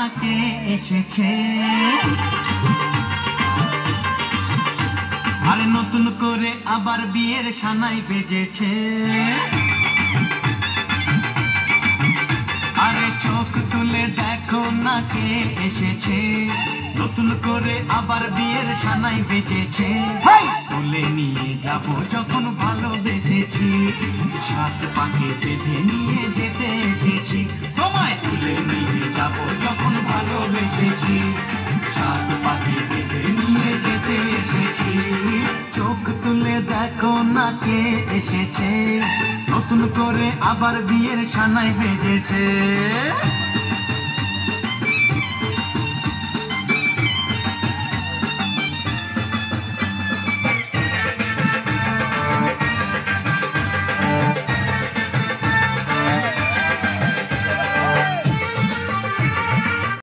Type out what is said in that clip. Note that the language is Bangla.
না কে এসেছে। আরে নতুন করে আবার বিয়ের সানাই বেজেছে। আরে চোখ তুলে দেখো না কে এসেছে। নতুন করে আবার বিয়ের সানাই বেজেছে। তুলে নিয়ে যাব যখন ভালোবেসেছি, সাত পাকে বেঁধে নিয়ে যেতে এসেছি। তোমায় তুলে নিয়ে যাব যখন ভালোবেসেছি, সাত পাকে বেঁধে নিয়ে যেতে এসেছি। চোখ তুলে দেখো না কে এসেছে। নতুন করে আবার বিয়ের সানাই বেজেছে।